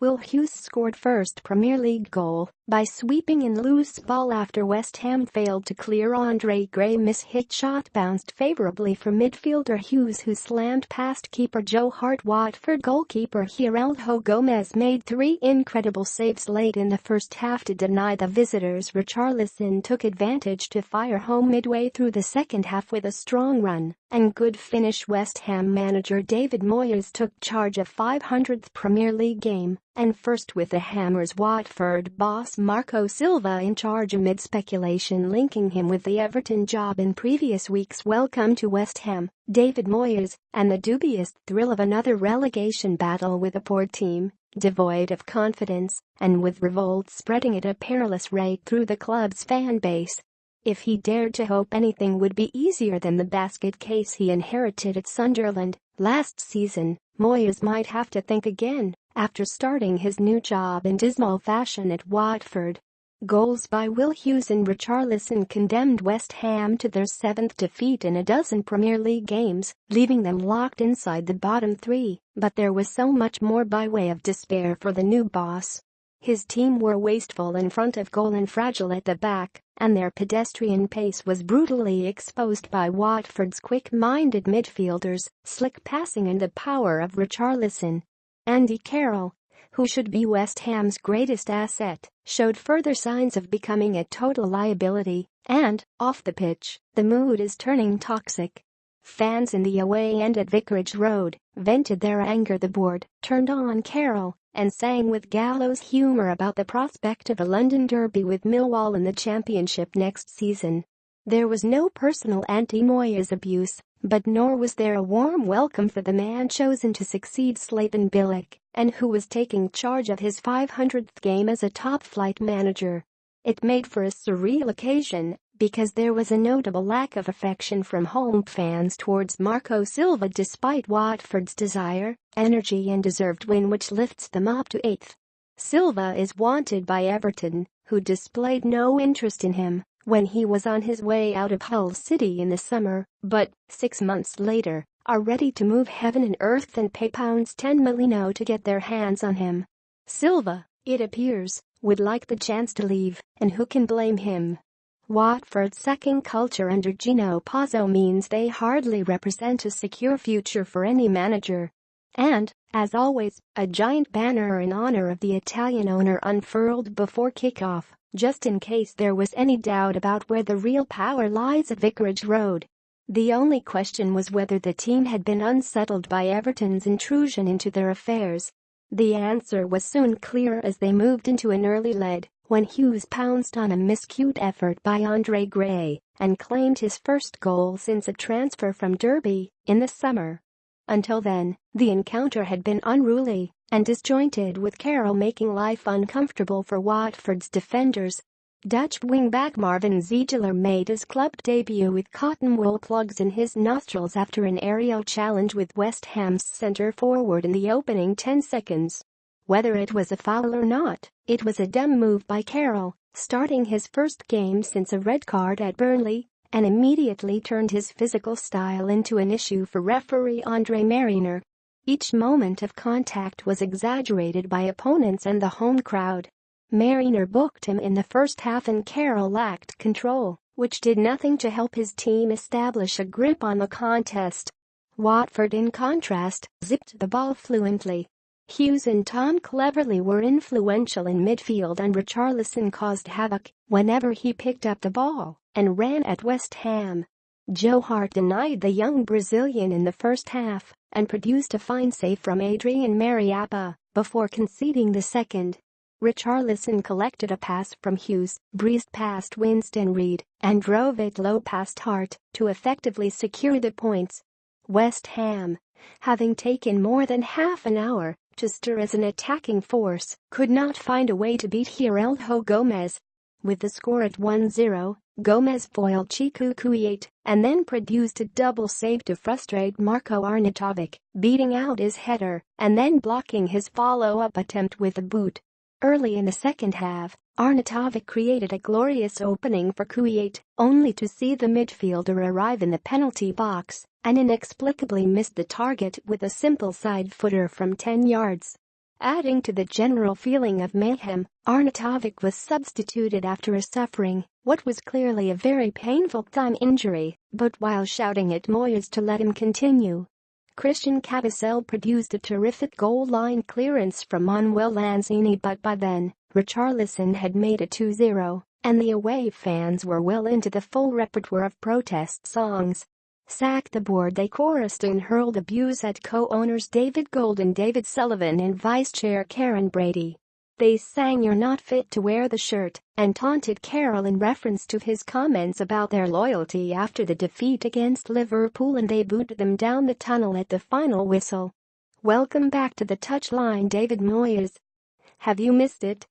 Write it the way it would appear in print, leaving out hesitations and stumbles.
Will Hughes scored first Premier League goal by sweeping in loose ball after West Ham failed to clear Andre Gray's miss-hit shot bounced favourably for midfielder Hughes, who slammed past keeper Joe Hart. Watford goalkeeper Geraldo Gomez made 3 incredible saves late in the first half to deny the visitors. Richarlison took advantage to fire home midway through the second half with a strong run and good finish. West Ham manager David Moyes took charge of 500th Premier League game and first with the Hammers' Watford boss Marco Silva in charge amid speculation linking him with the Everton job in previous weeks. Welcome to West Ham, David Moyes, and the dubious thrill of another relegation battle with a poor team, devoid of confidence, and with revolt spreading at a perilous rate through the club's fan base. If he dared to hope anything would be easier than the basket case he inherited at Sunderland last season, Moyes might have to think again after starting his new job in dismal fashion at Watford. Goals by Will Hughes and Richarlison condemned West Ham to their 7th defeat in a dozen Premier League games, leaving them locked inside the bottom 3, but there was so much more by way of despair for the new boss. His team were wasteful in front of goal and fragile at the back, and their pedestrian pace was brutally exposed by Watford's quick-minded midfielders, slick passing and the power of Richarlison. Andy Carroll, who should be West Ham's greatest asset, showed further signs of becoming a total liability, and, off the pitch, the mood is turning toxic. Fans in the away end at Vicarage Road vented their anger. The board turned on Carroll and sang with gallows humour about the prospect of a London derby with Millwall in the Championship next season. There was no personal anti-Moyes abuse, but nor was there a warm welcome for the man chosen to succeed Slaven Bilic, and who was taking charge of his 500th game as a top-flight manager. It made for a surreal occasion, because there was a notable lack of affection from home fans towards Marco Silva despite Watford's desire, energy and deserved win which lifts them up to 8th. Silva is wanted by Everton, who displayed no interest in him when he was on his way out of Hull City in the summer, but, 6 months later, are ready to move heaven and earth and pay £10 million to get their hands on him. Silva, it appears, would like the chance to leave, and who can blame him? Watford's sacking culture under Gino Pozzo means they hardly represent a secure future for any manager. And, as always, a giant banner in honor of the Italian owner unfurled before kick-off, just in case there was any doubt about where the real power lies at Vicarage Road. The only question was whether the team had been unsettled by Everton's intrusion into their affairs. The answer was soon clear as they moved into an early lead, when Hughes pounced on a miscued effort by Andre Gray and claimed his first goal since a transfer from Derby in the summer. Until then, the encounter had been unruly and disjointed, with Carroll making life uncomfortable for Watford's defenders. Dutch wing-back Marvin Ziegler made his club debut with cotton wool plugs in his nostrils after an aerial challenge with West Ham's centre-forward in the opening 10 seconds. Whether it was a foul or not, it was a dumb move by Carroll, starting his first game since a red card at Burnley, and immediately turned his physical style into an issue for referee Andre Mariner. Each moment of contact was exaggerated by opponents and the home crowd. Mariner booked him in the first half and Carroll lacked control, which did nothing to help his team establish a grip on the contest. Watford, in contrast, zipped the ball fluently. Hughes and Tom Cleverley were influential in midfield and Richarlison caused havoc whenever he picked up the ball and ran at West Ham. Joe Hart denied the young Brazilian in the first half and produced a fine save from Adrian Mariappa before conceding the second. Richarlison collected a pass from Hughes, breezed past Winston Reid, and drove it low past Hart to effectively secure the points. West Ham, having taken more than half an hour to stir as an attacking force, could not find a way to beat Geraldo Gomez. With the score at 1-0, Gomez foiled Chiku Kuwait and then produced a double save to frustrate Marko Arnautovic, beating out his header and then blocking his follow-up attempt with a boot. Early in the second half, Arnautovic created a glorious opening for Kuwait, only to see the midfielder arrive in the penalty box and inexplicably missed the target with a simple side footer from 10 yards. Adding to the general feeling of mayhem, Arnautovic was substituted after suffering what was clearly a very painful thumb injury, but while shouting at Moyes to let him continue. Christian Cabasel produced a terrific goal line clearance from Manuel Lanzini, but by then, Richarlison had made it 2-0, and the away fans were well into the full repertoire of protest songs. "Sack the board," they chorused and hurled abuse at co-owners David Gold and David Sullivan and Vice-Chair Karen Brady. They sang "You're not fit to wear the shirt" and taunted Carroll in reference to his comments about their loyalty after the defeat against Liverpool, and they booed them down the tunnel at the final whistle. "Welcome back to the touchline, David Moyes. Have you missed it?"